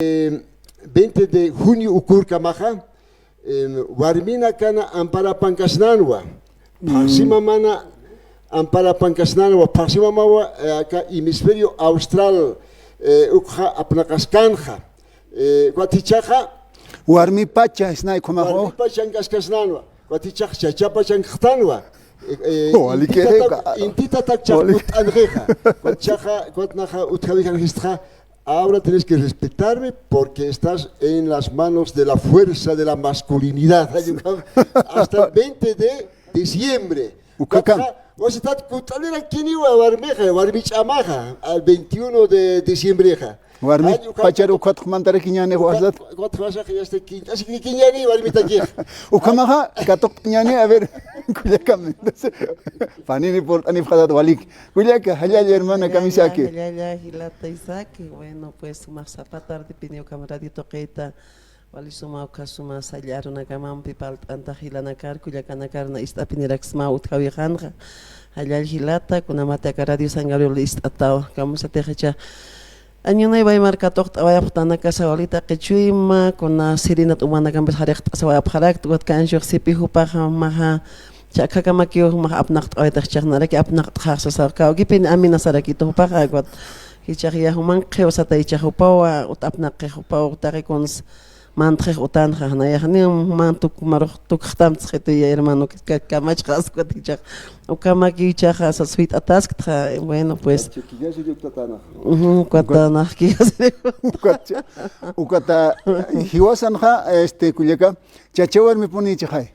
20 de junio ukurkamaja, warmina kana ampara pankasnanwa, paxima mana ampara pankasnanwa, paxima mawa acá hemisferio austral, ukha apnakaskanja, guatichaja, warmi pacha snai kumaho, warmi pacha ankaskasnanwa, guatichaja chachapa chanktanwa. Intita takchakut anreja, guatichaja guatnaja utjavijan histja. Ahora tienes que respetarme porque estás en las manos de la fuerza de la masculinidad. Hasta el 20 de diciembre. Vos estás contando aquí ni Warmichamaja al 21 de diciembre. Warmi pachar ukat mandare kinyane wazat. Ukat wazat ya este quinta. Así que kinyani warmita aquí. Ukamaha katok kinyane a ver. Kuyakam. Panini por anifhadat walik. Kuyaka halal hermana kamisaki. Halal hilata Isaki. Bueno, pues más zapatar de pinio camaradito queta. Wali suma ukasuma salyaruna kamam pipal anta hilana kar kuyakana karna istapinirax maut kawihanja. Halal hilata kuna mate karadio sangario list atao. Kamu sateja año no iba a marcar tocht awaya putana casa ahorita que chuima con la sirina humana que empezar a saber parar tu kan yo si pihu paha maha chaka kama kyo maha apnacht awaya chaknara que apnacht khasa sarka ogi pin amina saraki to paha got hicharia human kheo sata hichahu pawa ut apnaq kheo pawa tarikons mantre utan khana ya ni man tuk maroh tuk khtam tskhito ya hermano que kamach khas got hichak o kama ki hichaha sa sweet atask bueno pues Cuatana, ukata hiwasan ha kulyaka chachawar mi puni chai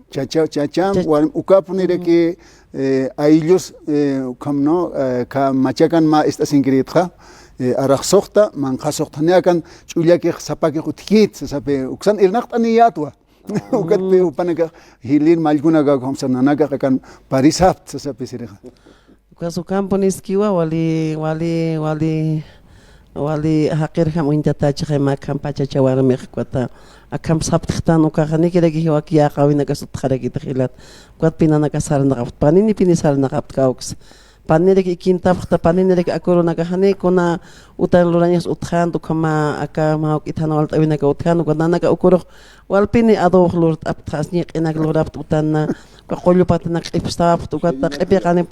chacham war ukapuni que aillos kamno ka machakan ma estas ingridha araxoqta man qasoqtaniakan chulyaki sapaki qutkit sape uksan irnaqt aniyatwa ukat pe upanaka hilin malgunaga komsananaga kan parisapt sape sirha Caso campo niskiwa wali hakir ham intata chema kampacha chawar mekhwata akam sabtkhtan ukagani kiragi hiwaki ya qawina kasut kharagi tkhilat kwat pinana kasar naqaft panini pinisar naqaft kauks panirek ikintabkhta paninirek akorona kahani kuna utan lurañas uthan tukama akama ithanawal tawina ka uthan kunana ka ukuruk walpini ado lurt apthasni qinak lurapt utanna qollu patnak ipstap tukata qepiqani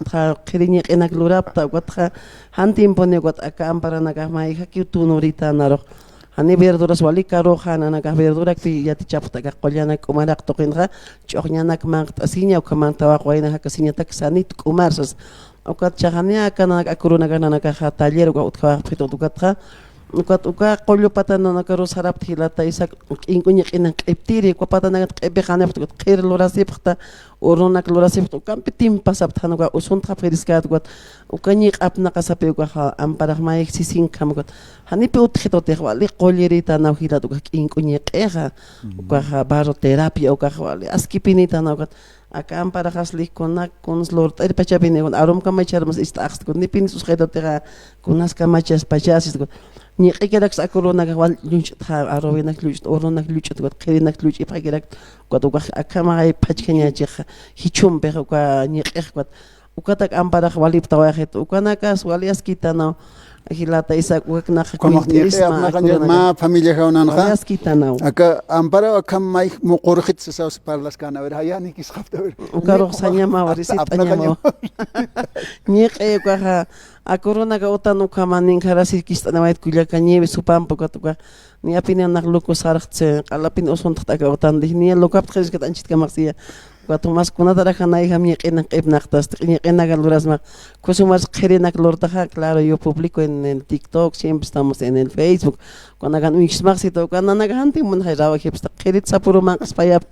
qiriñi qinak lurap ta qatha hantim pone qat aka amparana ka mai haki tunurita naro hani verduras wali karo khana ka verdurak pi yati chapta ka qollana kumarak toqinga choqñanak mangt asiña ukaman tawa qoina hakasiña tak sanit kumarsas ukat chahania kana akuruna kana ka taller ko utka phito tukatha ukat uka qollu patana nakaro sarap thilata isak inkuñi qinan qiptiri ko patana qebi khana phto qir lorasip khta urunak lorasip to kampitim pasap thanu ka usun tha feriskat got ukani qapna qasape ko amparaq mai sisin kam got hani pe utkhito te wali qollirita na hilatu ka inkuñi qeha uka baro terapia uka wali askipinita na got acá para hasli con lord el pachapine con arom kamacharmas istaxt con nipin sus gedotera con las kamachas pachasis ni qikelax akorona wal lunch tha arowinak lunch oronak lunch got qirinak lunch ipagelak got acá mai pachkenya jikh hichum be ko ni qikh got ukatak ampara walip tawahet ukanakas walias kitana hilata isak wakna ma familia kaunan kha kitana aka ampara akam mai muqurkhit saus parlas kana ver hayani kis khafta ver ukaro sanyama warisit anyama ni qe ha akorona ka utanu kamanin kharasi kistana wait kulyaka nieve supam pokatuka ni apinian nak luko sarchtse qalapin usun thata ka utan ni lokap khris kat anchit kamarsia Tomas kuna dara khana hija mi qina qibnaqtas qina galurasma kusumas qirinak lortaja claro yo publico en el TikTok siempre estamos en el Facebook cuando hagan un xmaxito cuando naga hanti mun hayrawa hipsta qirit sapuro manqas payap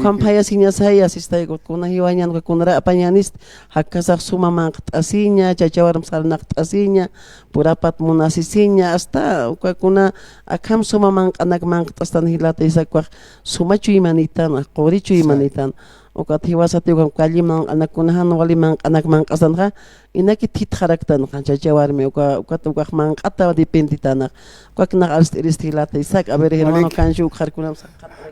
kampaya sinya saya sistay kuna hiwanyan ko kunra apañanist hakasa suma manqat asinya chachawaram salnaqt asinya purapat munasisinya hasta kuna akam suma manqanak manqtastan hilata isakwa suma chuimanitan qori chuimanitan ukat hiwasati ukam kalliman anakunahan waliman anakman qasanqa inaki tit kharaktan chachawarmi ukat manqata dependitana ukakna alstilata isak a ver hermano kanju kharkunam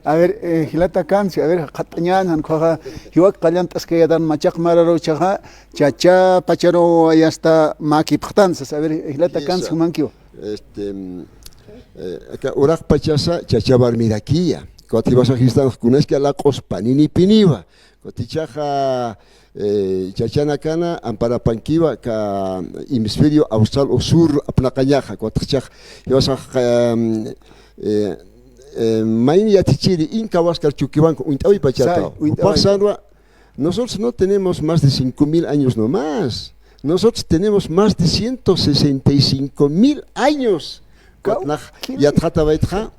a ver hilata kansi a ver qatñan han khoga hiwak qallantas que yadan machaq mararo chaja chacha pacharo ya está maki pkhtansas a ver hilata kansi mankio acá uraq pachasa chachabar miraquilla. Cuando vas a gistar con es que la cospanini piniva. Cotichaja chachana cana ampara panquiva ka hemisferio austral o sur apnacañaja. Cotichaj ibas a maini yatichiri inca vascar chuquibanco uintawi pachata. Pasanwa. Nosotros no tenemos más de 5.000 años nomás. Nosotros tenemos más de 165.000 años. Ya trata baitja.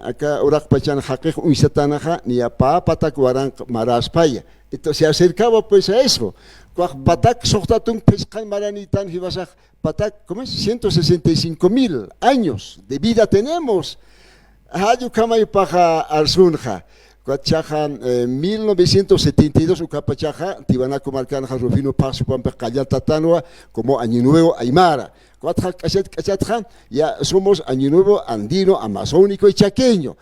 Acá uraq pachan haqiq uysatanaja ni a patak waran maraspaya. Entonces se acercaba pues a eso. Patak sohtatun pescan maranitan hibasaj patak, ¿cómo es? 165.000 años de vida tenemos. Hayu kamay paja arsunja. Cuachaja 1972 ucapachaja tibanaco marcanja Rufino Paso Pampa Tatanua como Año Nuevo Aymara. Ya somos Año Nuevo andino, amazónico y chaqueño.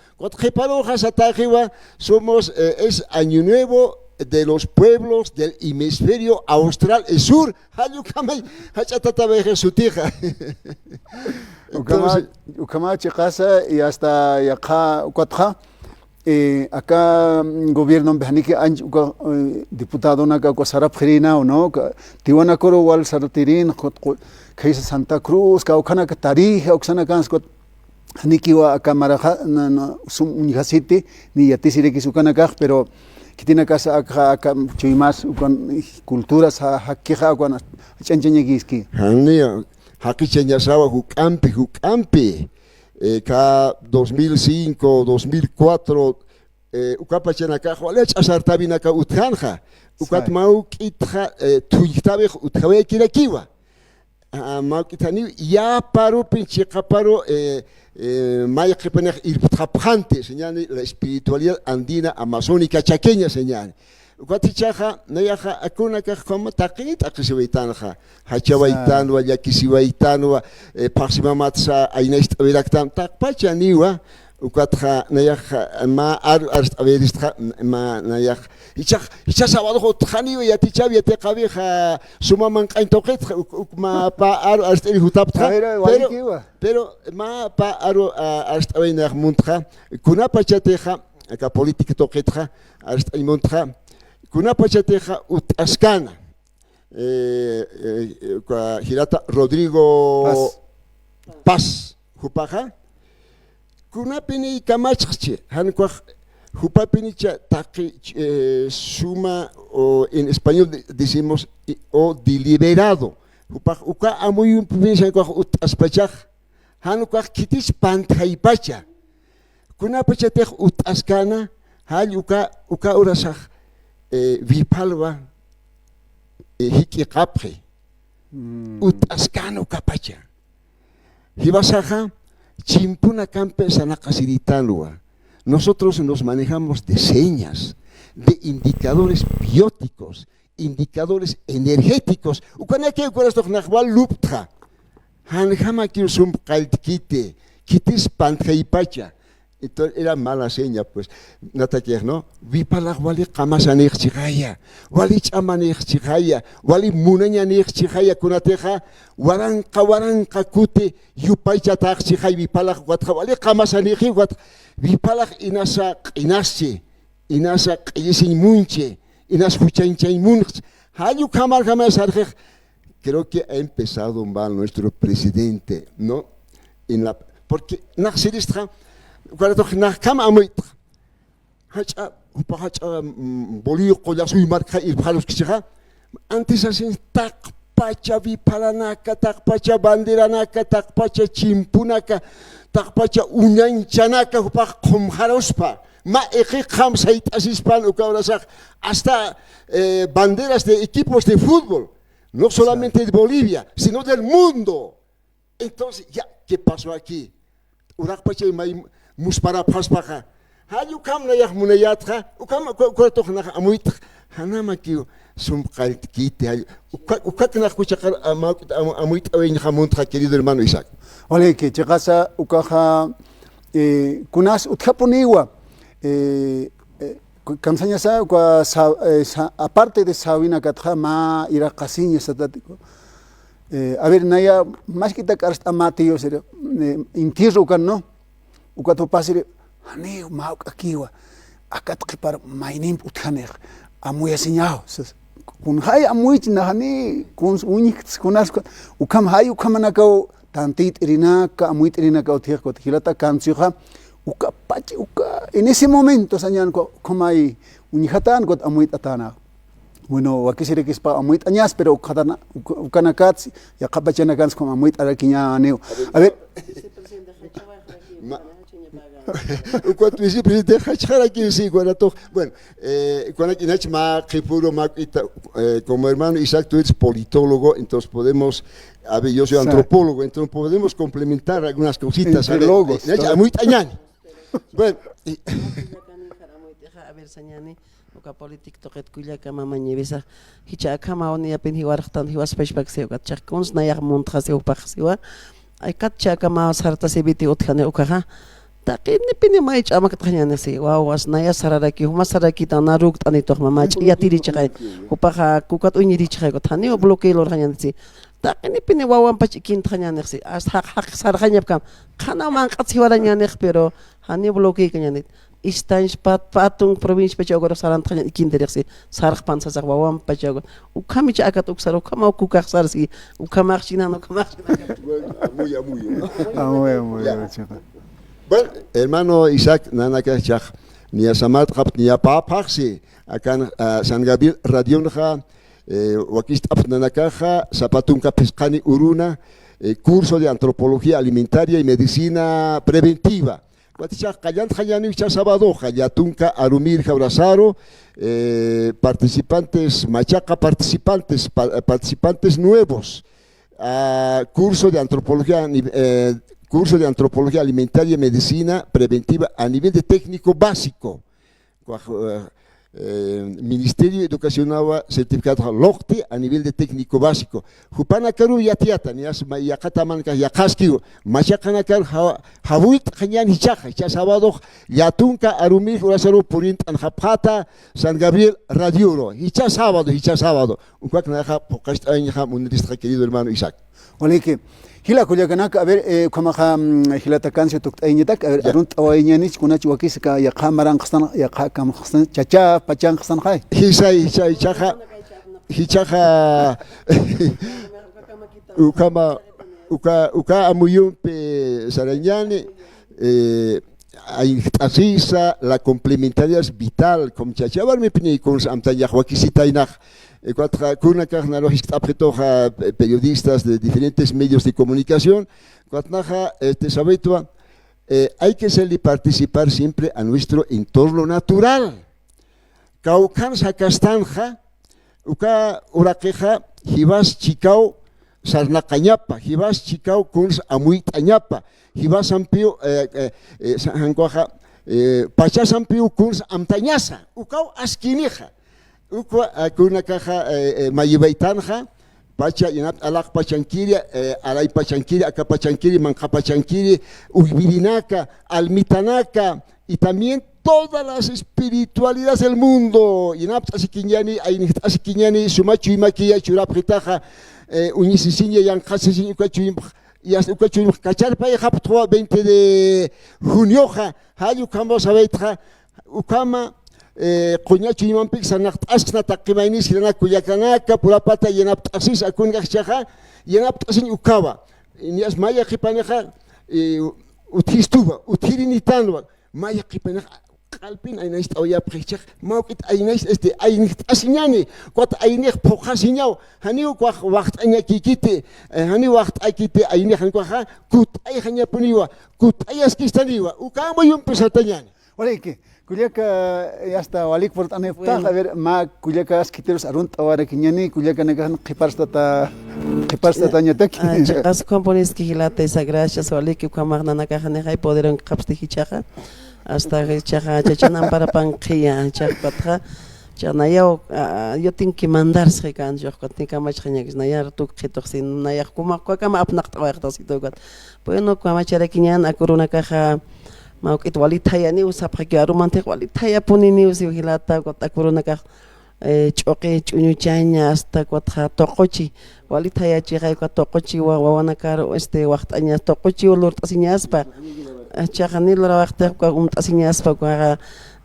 Somos es Año Nuevo de los pueblos del hemisferio austral y sur. Ukama chicasa y hasta yaqa ukatja. Acá gobierno mexicano anj diputado naga ko sarap khirina no tiwana koro wal saratirin khis Santa Cruz ka okhana ka tarikh oksana kans ko hanikiwa kamara sum university ni yatisire kisukana ka pero kitina casa acá chuimas con culturas hakija con chancheñegiski hania hakicheñasawa hukampi ka 2005, 2004 ukapachanaka walech asartabinaka utkanja ukatmau kitja tuytabe utjawe kirakiwa maukitani ya paro pinche caparo maya kepenej irptrapjante señale la espiritualidad andina amazónica chaqueña señale Guatichaja, Nayaja, Akunaka, como Takit, Akisiwaitanja, Hachawaitanwa, Yakisiwaitanwa, Paximamatsa, Ainest Aviraktam, Takpacha Niwa, Ukatra, Nayaja, Ma Arst Averista, Ma Nayaj, Hichasabado, Tani, Yatichavi, Tekavija, Sumaman Kaintoket, Ukma Pa Arst Hutapta, pero Ma Pa Arst Avinar Muntra, Kunapachateja, Aka política toquetra, Arst Imontra. Kuna pachateja utaskana Hirata Rodrigo Paz Jupaja Kuna pini kamachche hankwaj Jupapinicha taqi suma o en español decimos o deliberado Jupaj uka amuy un piensa kwaj utaspachaj hankwaj kitis pantjaypacha Kuna pachatej utaskana hal uka urasaj Vipalwa hiki kapre utaskano kapacha hibasaja chimpuna campe sanakasiritalua nosotros nos manejamos de señas de indicadores bióticos indicadores energéticos ukanake ukorastoq nahwal luptra hanjama kirsum qaltkite kitis pantjaypacha Entonces era mala seña, pues, natakier, ¿no? Vipalaj wali kamasanir chihaya, wali chamanir chihaya, wali munañanir chihaya, kunateja, waranka kute, yupaychataj chihaya, vipalaj watra, wali kamasanir, vipalaj inasa isin munche, inas huchanchay munch, hayu kamar sarjej. Creo que ha empezado mal nuestro presidente, ¿no? Porque naxeristra, cuando na kama amoit hacha bolio qolas uy marca ir palos kicha antes hacen takpacha vipalanaka takpacha banderanaka takpacha chimpunaka takpacha uñanchanaka upaq qumjarospa ma eqi qamsayt asispan ukabrasaq hasta banderas de equipos de fútbol no solamente de Bolivia sino del mundo. Entonces ya ¿qué pasó aquí? Uraqpacha may muspara paspaja hayu kam na yah munayatra ukam ko na amuit hanama ki sum qaltkite ukat na kuchaqar amuit awen khamuntra querido hermano Isaac ole que chaqasa ukaja kunas utkapuniwa kamsañasa aparte de Sabina katja ma ira qasiña satatiko A ver, naya, más que te carst amateo, serio, intierro can no, ukato pasire, haneo, mauk akiwa, akat kipar mainim uthaner, amuya señao, kun hay amuich na hani, kun unik, kunas, ukam hay ukamanakao, tantit irinaka, amuit irinaka utierko, hilata kanzuha, uka pachi, uka, en ese momento, sañan ko, komai, unihatan got amuit atana. Bueno, aquí se requiere para amuit añas, pero cada ukanakats ya kapachanakans como amuit araquiña neo. A ver. Cuando dice presidente Hachara aquí sí, bueno, cuando aquí nach ma kipuro ma como hermano Isaac tú eres politólogo, entonces podemos, a ver, yo soy antropólogo, entonces podemos complementar algunas cositas. Logos. Amuit añan. Bueno. A ver, señani. Uka politik toket kuya kama manyebisa hicha kama oni apin hiwartan hiwas peshbak seuka chakons na yak montra seu paxiwa ay kat kama sarta sebiti utkane ukaha taqini pini mai chama katkhanya se wa was na ya sararaki huma saraki tanaruk tani tok mama ya tiri chakay upaha kukat unyiri chakay ko thani o bloke lor khanya se taqini pini wawan pachikin khanya se as hak sarkhanya kam khana man qatsiwaranya ne pero hani bloke kanya ne Istans patung provinsi pachagora saran tanya ikinderexi sarx pansa sa wawam pachago ukami chakat uksar ukama ukak sarsi ukamachina no kamachina muy bueno hermano Isaac nanaka chach ni asamat qap ni papaxi akan San Gabriel radionja wakist apnanakaja zapatunka pescani uruna curso de antropología alimentaria y medicina preventiva. Sábado, Hayatunca, Arumir, Jabrasaro, participantes, Machaca, participantes nuevos, curso de antropología alimentaria y medicina preventiva a nivel de técnico básico. Ministerio de Educación certificado LOCTE a nivel de técnico básico. Jupana Karu Yatiata, Nias Mayakataman Yakaskiu, Machakanakar, Havuit, Hanyan Hichaja, Sábado, Yatunka, Arumir, Urasaro, Purint, Anjapata, San Gabriel, Radiuro, Hicha sábado, un cuacnaja, Pocast Aña, un querido hermano Isaac. Oleke. Hila kuliakanak, a ver, como hilata cancio tuk ainitak, a ver, arunt awainyanich kunach wakisika ya kamaran khstan ya kam khstan chacha pachang khstan khai. Hichaja uka amuyum pe sarañane asisa la complementariedad es vital como chachabar me pini con amtaya wakisita inach. Periodistas de diferentes medios de comunicación, hay que ser y participar siempre a nuestro entorno natural. Caucan Sakastanja, Uka Uraqueja, Jibas Chicao, Sarnacañapa, Jibas Chicao, Kuns Amuit Añapa, Jibas Ampio, Sanguaja, Pachasampio, Kuns Amtañasa, Ucao Asquineja. Ukwa kuna caja mayibaitanja pacha yanap alak pachankiria alay pachankiria acapachankiria mancapachankiria ubirinaka almitanaka y también todas las espiritualidades del mundo yanap asikinyani ainit asikinyani sumachu imakia churapitaja unisisinya yang khasisinya ukachu y hasta ukachu kachar pa yap 20 de junio hayu kamo sabeitra ukama Coñacho y Mampix, Sanacht Asna Takimaini, Sirana Cuyacanaka, Purapata, Yenapt Asis, Akunga Chaja, Yenapt Asin Ukava, Nias Maya Kipaneja, Utistuba, Utirinitanwa, Maya Kipaneja, Alpin, Ainist Oya Prichak, Maukit Ainist, Ainist Asignani, Quat Ainek Pocasignau, Haniu Quach Wacht Anyakikite, Hani Wacht Aikite, Ainehan Quaha, Kut Aihania Puniwa, Kut Ayaskistaniwa, Ukama Yum Pesatayan. Oleke. Kuliaka ya está walik por tanefta a ver ma kuliaka skiteros arunt awara kinyani kuliaka negan qiparstata nyatak as compones que hilata esa gracias walik kamagna nakahane hay poderon qapsti hichaja hasta hichaja chachanam para panqia chaqpatra chanayo yo tengo que mandar se kan yo kotni kamachnya nayar tuk qitoxin nayar kuma kama apnaqta waqtasito gat bueno kamachara kinyan akuruna kaja Mauk it walitaya ni usap kaki arumantek walitaya punini usi hilata kota kuruna kah ch'oqi ch'uñuchaña hasta cuatja toqochi walita yachiqay ka toqochi wawanakar waqt'aña toqochi lurt'asiñaspa chaqanil rawaqta ka umt'asiñaspa ka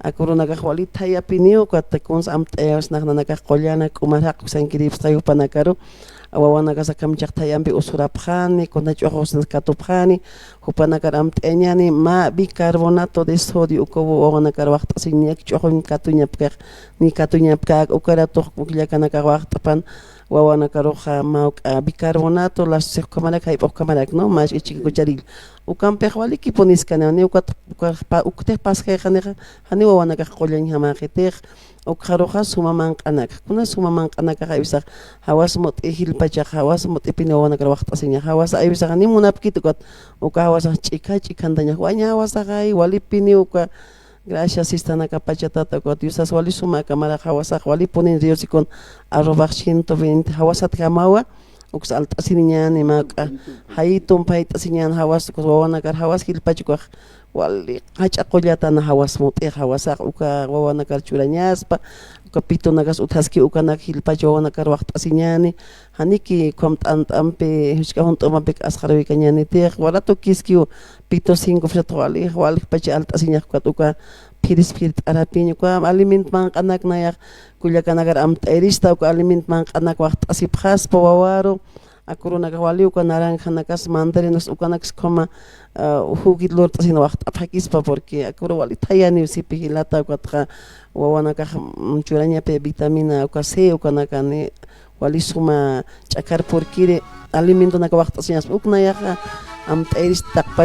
akurunakaq walita yapiniu ka kunsa amt'ayas naqnanakaq qollana k'umaraq sankiripis qayupanakaru wawanaka sakamchaqta yampi usurapqani kuna ch'uqusnas katupqani hupanakar amt'añani ma bicarbonato de sodio ukabu wawanakar waqt'asiñak ch'uqun katuñapkaq ni katuñapkaq ukaratuq pukllakanakaq waqt'apan wawanakaruqa mawk'a bicarbonato las sihkamanak hayp'uqkamanak no mash ichikucharil ukanpiq waliki puniskanani ni uktej pasqayqaniqa hani wawanakaq qollaña hamaqitiq ukharuqa sumamanq'anak kuna sumamanq'anaka aybisaq hawas mut'i hilpachaq hawas mut'ipini wawanakar waqt'asiña hawas aybisaq ni munapkitu kat uka hawasaq ch'ikantaña waña hawasaqay walipini uka gracias istanaka pachatata kot yusas wali sumaka mara hawasaq wali punin riosikun @120 hawasat kamawa uks alt'asiniñani maka haytun payt'asiñan hawas wawanakar hawas hilpachukaq wali qach'aqullatana hawas mut'i hawasaq uka wawanakar churañaspa uka pitunakas uthaski ukanak hilpachu wawanakar waqt'asiñani haniki qomt'anpi hich'kahun t'umanpi asqarawi kañani tiq walatu kiskiu pito 5 freto wali pachi alt'asiñaq kat uka phiris t'arapiñu uka aliment manq'anak nayaq kullakanakar amt'ayrista uka aliment manq'anak waqt'asipqaspa wawaru akurunaka wali uka naranja mandarinas ukanakas qoma hukit lurt'asina waqt'apakispa porque akuru wali thayani sipi hilata ukatqa wawanakaq churañapi vitamina uka C ukanakani wali suma ch'akar porquiri alimentonaka waqt'asiñaspa uknayaqa amt'ayris taqpach